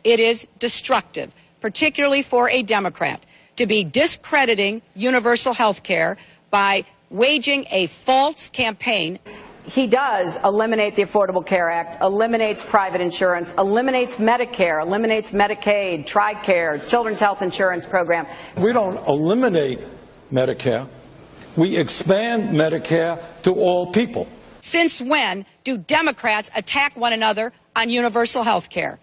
It is destructive, particularly for a Democrat, to be discrediting universal health care by waging a false campaign. He does eliminate the Affordable Care Act, eliminates private insurance, eliminates Medicare, eliminates Medicaid, TRICARE, Children's Health Insurance Program. We don't eliminate Medicare. We expand Medicare to all people. Since when do Democrats attack one another on universal health care?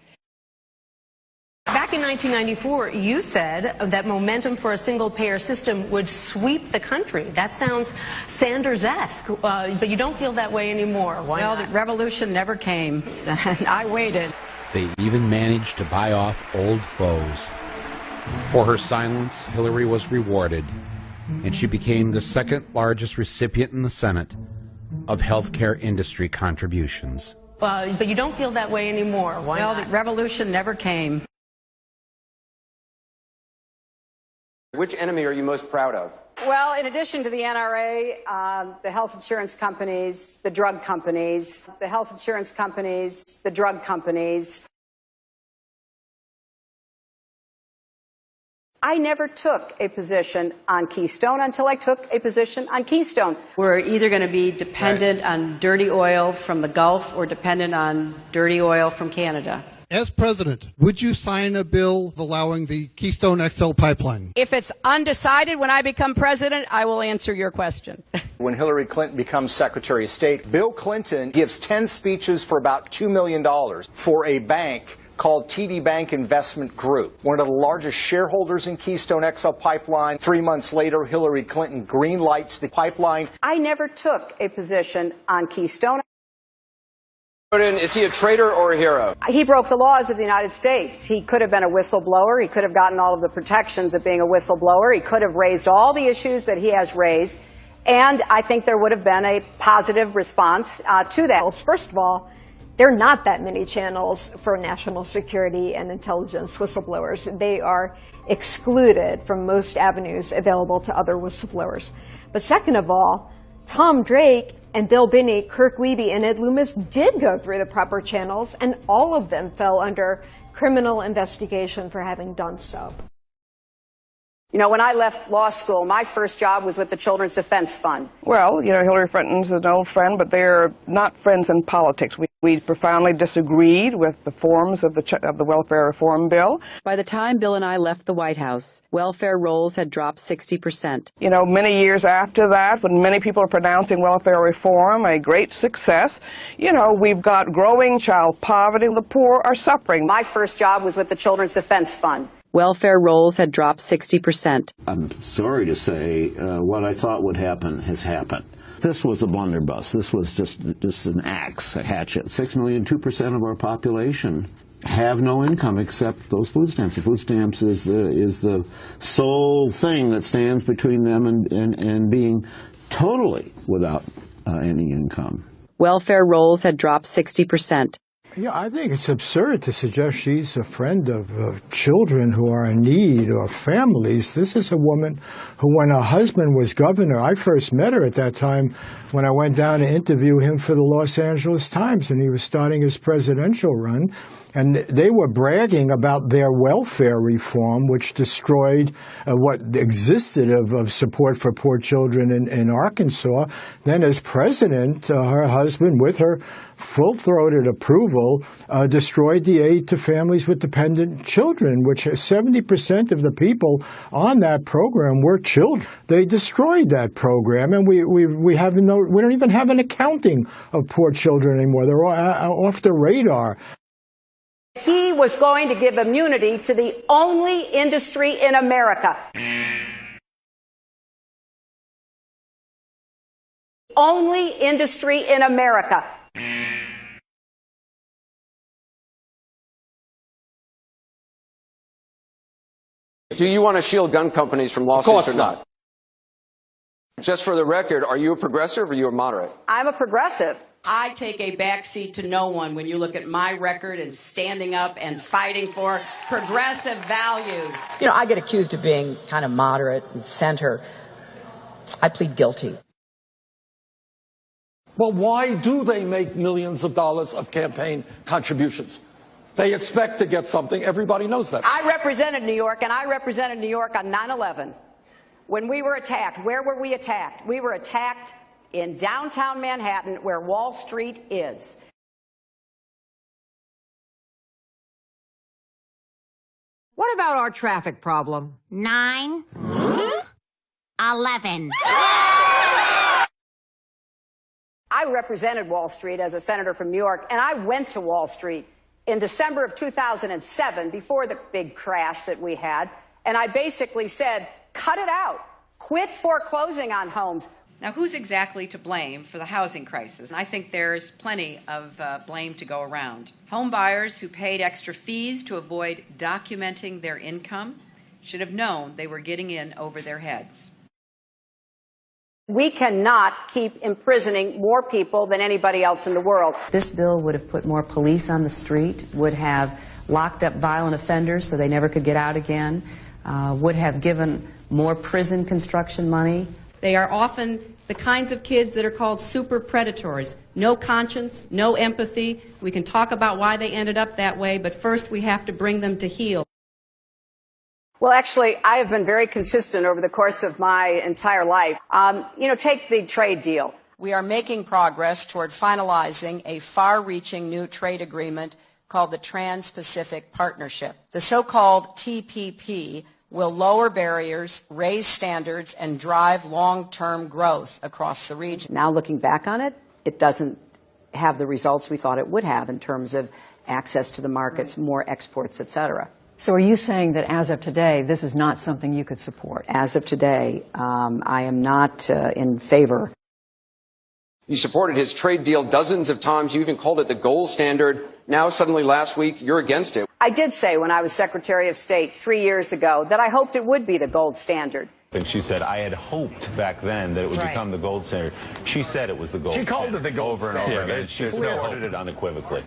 Back in 1994, you said that momentum for a single-payer system would sweep the country. That sounds Sanders-esque, but you don't feel that way anymore. Why not? Well, the revolution never came. I waited. They even managed to buy off old foes. For her silence, Hillary was rewarded, and she became the second largest recipient in the Senate of healthcare industry contributions. But you don't feel that way anymore. Why not? Well, the revolution never came. Which enemy are you most proud of? Well, in addition to the NRA, the health insurance companies, the drug companies, the health insurance companies, the drug companies. I never took a position on Keystone until I took a position on Keystone. We're either going to be dependent on dirty oil from the Gulf or dependent on dirty oil from Canada. As president, would you sign a bill allowing the Keystone XL pipeline? If it's undecided when I become president, I will answer your question. When Hillary Clinton becomes Secretary of State, Bill Clinton gives 10 speeches for about $2 million for a bank called TD Bank Investment Group, one of the largest shareholders in Keystone XL pipeline. 3 months later, Hillary Clinton greenlights the pipeline. I never took a position on Keystone. Is he a traitor or a hero? He broke the laws of the United States. He could have been a whistleblower. He could have gotten all of the protections of being a whistleblower. He could have raised all the issues that he has raised. And I think there would have been a positive response to that. First of all, there are not that many channels for national security and intelligence whistleblowers. They are excluded from most avenues available to other whistleblowers. But second of all, Tom Drake and Bill Binney, Kirk Wiebe, and Ed Loomis did go through the proper channels, and all of them fell under criminal investigation for having done so. You know, when I left law school, my first job was with the Children's Defense Fund. Well, you know, Hillary Clinton's an old friend, but they're not friends in politics. We profoundly disagreed with the forms of the welfare reform bill. By the time Bill and I left the White House, welfare rolls had dropped 60%. You know, many years after that, when many people are pronouncing welfare reform a great success, you know, we've got growing child poverty. The poor are suffering. My first job was with the Children's Defense Fund. Welfare rolls had dropped 60%. I'm sorry to say what I thought would happen has happened. This was a blunderbuss. This was just an axe, a hatchet. 6 million, 2% of our population have no income except those food stamps. The food stamps is the sole thing that stands between them and being totally without any income. Welfare rolls had dropped 60%. Yeah, I think it's absurd to suggest she's a friend of children who are in need or families. This is a woman who, when her husband was governor, I first met her at that time when I went down to interview him for the Los Angeles Times, and he was starting his presidential run. And they were bragging about their welfare reform, which destroyed what existed of support for poor children in Arkansas. Then as president, her husband, with her full-throated approval, destroyed the aid to families with dependent children, which 70% of the people on that program were children. They destroyed that program, and we don't even have an accounting of poor children anymore. They're off the radar. He was going to give immunity to the only industry in America. Only industry in America. Do you want to shield gun companies from lawsuits or not? Just for the record, are you a progressive or are you a moderate? I'm a progressive. I take a backseat to no one when you look at my record and standing up and fighting for progressive values. You know, I get accused of being kind of moderate and center. I plead guilty. Well, why do they make millions of dollars of campaign contributions? They expect to get something. Everybody knows that. I represented New York, and I represented New York on 9/11. When we were attacked, where were we attacked? We were attacked in downtown Manhattan, where Wall Street is. What about our traffic problem? 9, 11. I represented Wall Street as a senator from New York, and I went to Wall Street in December of 2007, before the big crash that we had, and I basically said, cut it out. Quit foreclosing on homes. Now, who's exactly to blame for the housing crisis? I think there's plenty of blame to go around. Home buyers who paid extra fees to avoid documenting their income should have known they were getting in over their heads. We cannot keep imprisoning more people than anybody else in the world. This bill would have put more police on the street, would have locked up violent offenders so they never could get out again, would have given more prison construction money. They are often the kinds of kids that are called super predators. No conscience, no empathy. We can talk about why they ended up that way, but first we have to bring them to heel. Well, actually, I have been very consistent over the course of my entire life. Take the trade deal. We are making progress toward finalizing a far-reaching new trade agreement called the Trans-Pacific Partnership. The so-called TPP will lower barriers, raise standards, and drive long-term growth across the region. Now, looking back on it, it doesn't have the results we thought it would have in terms of access to the markets, more exports, et cetera. So are you saying that as of today, this is not something you could support? As of today, I am not in favor. You supported his trade deal dozens of times. You even called it the gold standard. Now, suddenly last week, you're against it. I did say when I was Secretary of State 3 years ago that I hoped it would be the gold standard. And she said, I had hoped back then that it would become the gold standard. She said it was the gold standard. She called it the gold standard. Over and over again. She supported it unequivocally.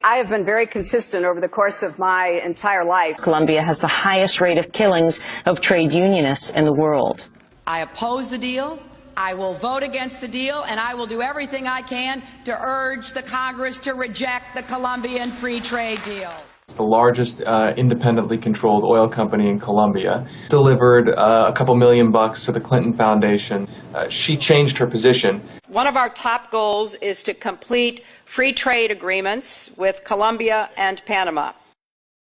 I have been very consistent over the course of my entire life. Colombia has the highest rate of killings of trade unionists in the world. I oppose the deal. I will vote against the deal, and I will do everything I can to urge the Congress to reject the Colombian free trade deal. It's the largest independently controlled oil company in Colombia. Delivered a couple $1 million to the Clinton Foundation. She changed her position. One of our top goals is to complete free trade agreements with Colombia and Panama.